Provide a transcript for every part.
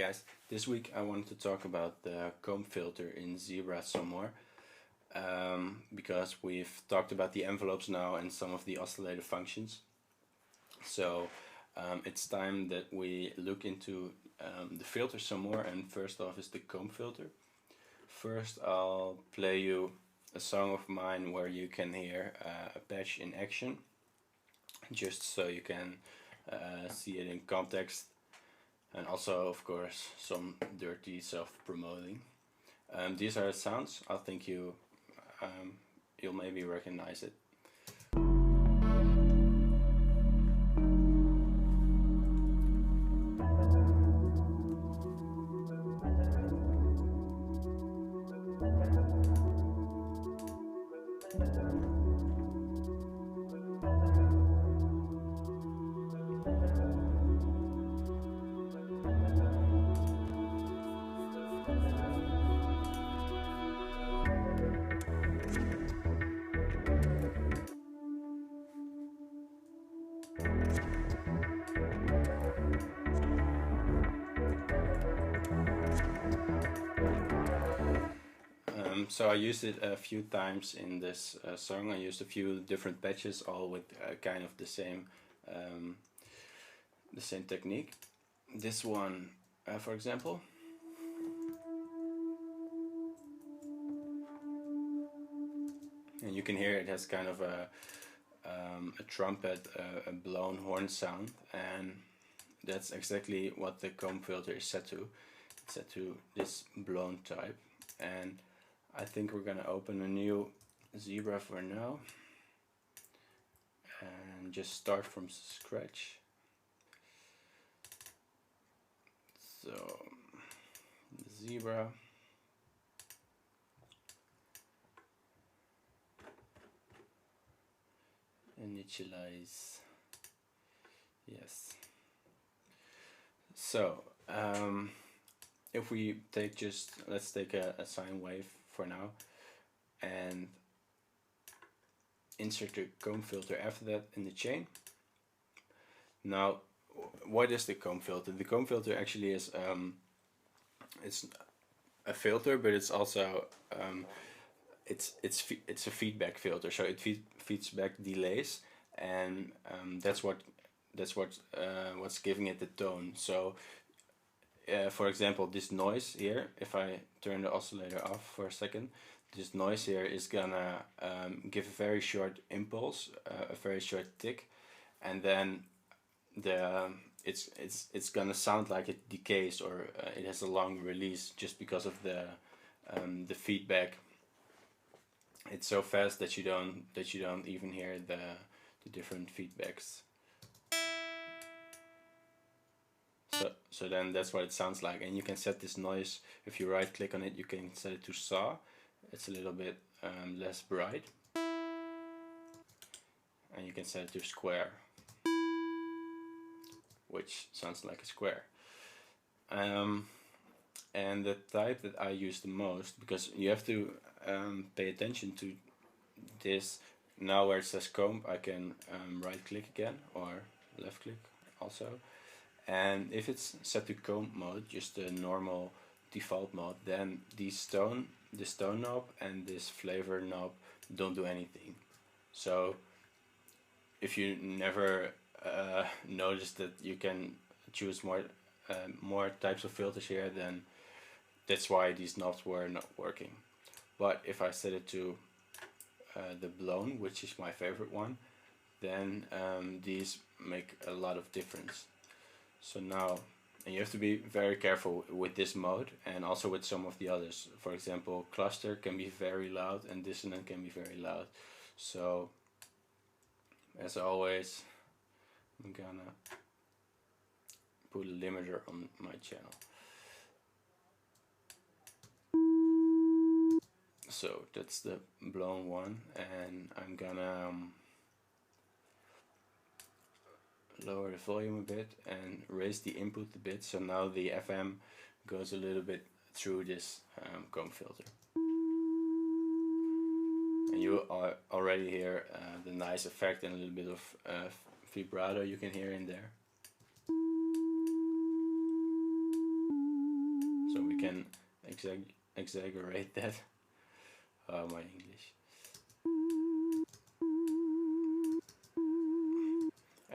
guys, this week I wanted to talk about the Combfilter in Zebra some more, because we've talked about the envelopes now and some of the oscillator functions. So it's time that we look into the filter some more, and first off is the Combfilter. First I'll play you a song of mine where you can hear a patch in action, just so you can see it in context. And also, of course, some dirty self-promoting. These are the sounds. I think you'll maybe recognize it. So I used it a few times in this song. I used a few different patches, all with kind of the same technique. This one, for example. And you can hear it has kind of a trumpet, a blown horn sound, and that's exactly what the Combfilter is set to. It's set to this blown type, and I think we're gonna open a new Zebra for now and just start from scratch. So Zebra, initialize, yes. So if we take let's take a sine wave for now and insert the Combfilter after that in the chain. Now, what is the Combfilter? The Combfilter actually is it's a filter, but it's also it's a feedback filter, so it feeds back delays, and that's what's giving it the tone. So for example, this noise here, if I turn the oscillator off for a second, this noise here is gonna give a very short impulse, a very short tick, and then it's gonna sound like it decays, or it has a long release, just because of the feedback. It's so fast that you don't even hear the different feedbacks. So then that's what it sounds like, and you can set this noise. If you right click on it, you can set it to saw. It's a little bit less bright, and you can set it to square, which sounds like a square. And the type that I use the most, because you have to pay attention to this, now where it says comb, I can right click again, or left click also. And if it's set to comb mode, just the normal default mode, then this tone knob and this flavor knob don't do anything. So if you never noticed that you can choose more types of filters here, then that's why these knobs were not working. But if I set it to the blown, which is my favorite one, then these make a lot of difference. So now, and you have to be very careful with this mode, and also with some of the others. For example, cluster can be very loud and dissonant can be very loud. So as always, I'm gonna put a limiter on my channel. So that's the blown one, and I'm gonna lower the volume a bit and raise the input a bit, so now the FM goes a little bit through this Combfilter. And you already hear the nice effect and a little bit of vibrato you can hear in there. can exaggerate that. Oh, my English.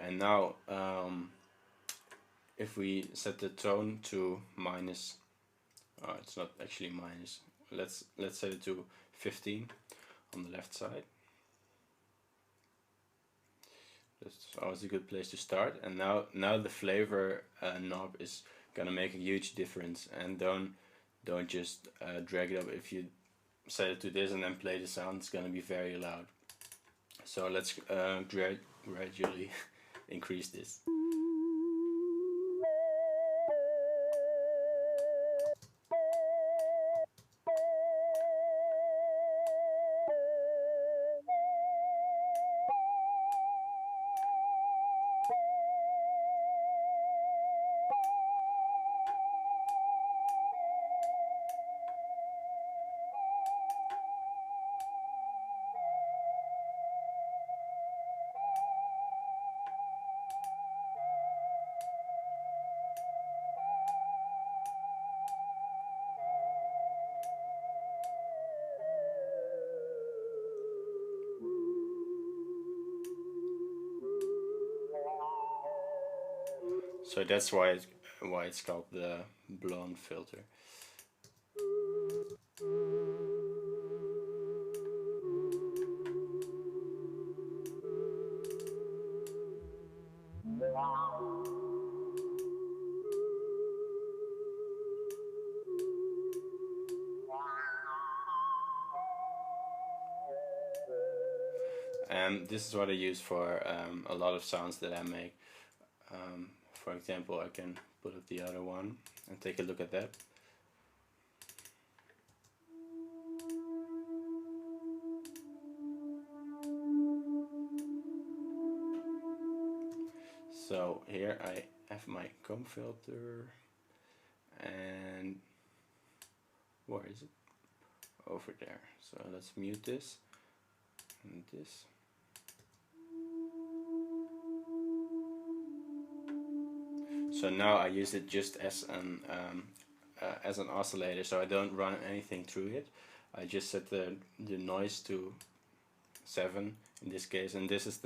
And now if we set the tone to minus, it's not actually minus, let's set it to 15 on the left side. That's always a good place to start. And now the flavor knob is gonna make a huge difference. And don't just drag it up. If you set it to this and then play the sound, it's gonna be very loud. So let's gradually increase this. So that's why it's called the blown filter. And this is what I use for a lot of sounds that I make. For example, I can put up the other one and take a look at that. So here I have my Combfilter, and where is it? Over there. So let's mute this and this. So now I use it just as an oscillator, so I don't run anything through it. I just set the noise to 7 in this case, and this is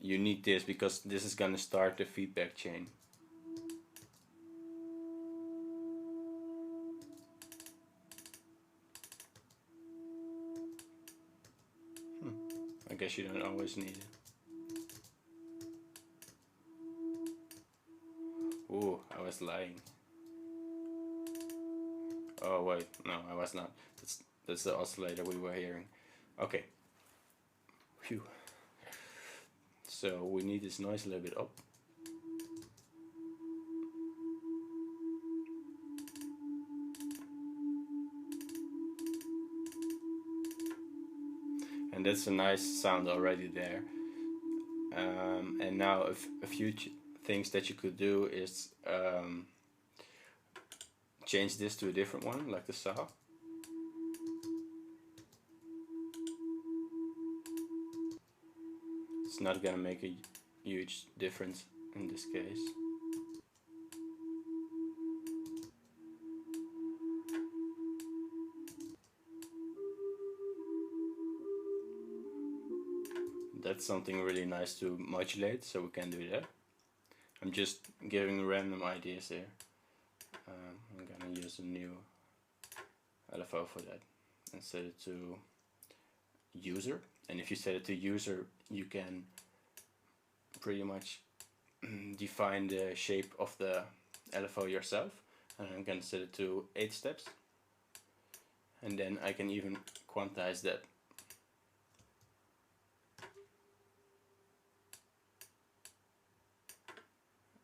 you need this because this is gonna start the feedback chain. I guess you don't always need it. Ooh, I was lying. Oh wait, no, I was not. That's the oscillator we were hearing. Okay. Phew. So we need this noise a little bit up. And that's a nice sound already there. And now a few things that you could do is change this to a different one, like the saw. It's not gonna make a huge difference in this case. That's something really nice to modulate, so we can do that. I'm just giving random ideas here. I'm gonna use a new LFO for that and set it to user. And if you set it to user, you can pretty much define the shape of the LFO yourself. And I'm gonna set it to 8 steps. And then I can even quantize that.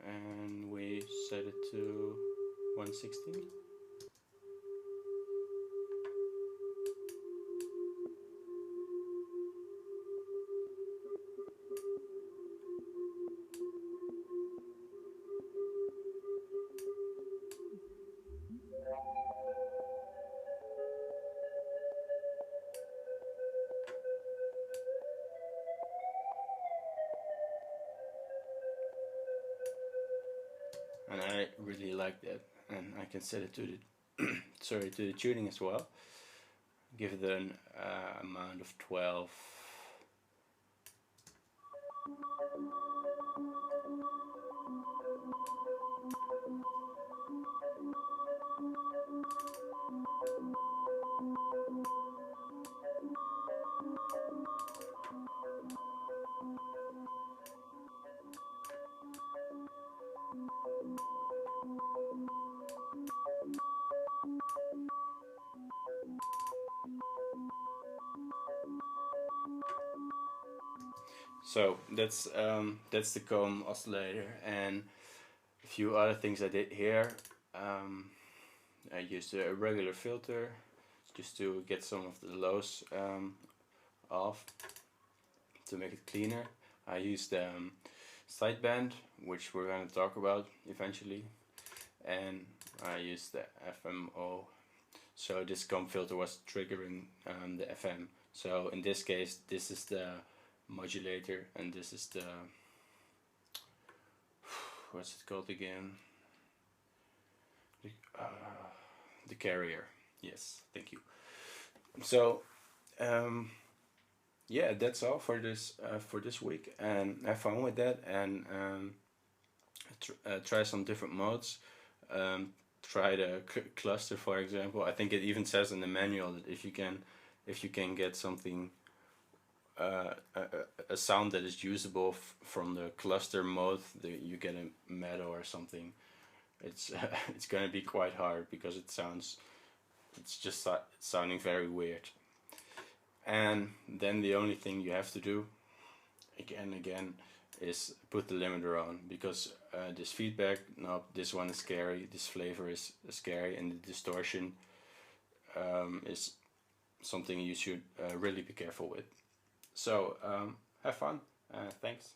And we set it to 116. And I really like that. and I can set it to the sorry, to the tuning as well. Give it an amount of 12. So that's the comb oscillator, and a few other things I did here. I used a regular filter just to get some of the lows off to make it cleaner. I used sideband, which we're going to talk about eventually, and I used the FMO. So this Combfilter was triggering the FM. So in this case, this is the modulator, and this is the what's it called again? The carrier. Yes, thank you. So yeah, that's all for this week, and have fun with that, and try some different modes. Try the cluster, for example. I think it even says in the manual that if you can get something a sound that is usable from the cluster mode, you get a meadow or something. It's it's gonna be quite hard because it's just sounding very weird. And then the only thing you have to do again and again is put the limiter on, because this feedback knob, this one is scary, this flavor is scary, and the distortion is something you should really be careful with. So have fun. Thanks.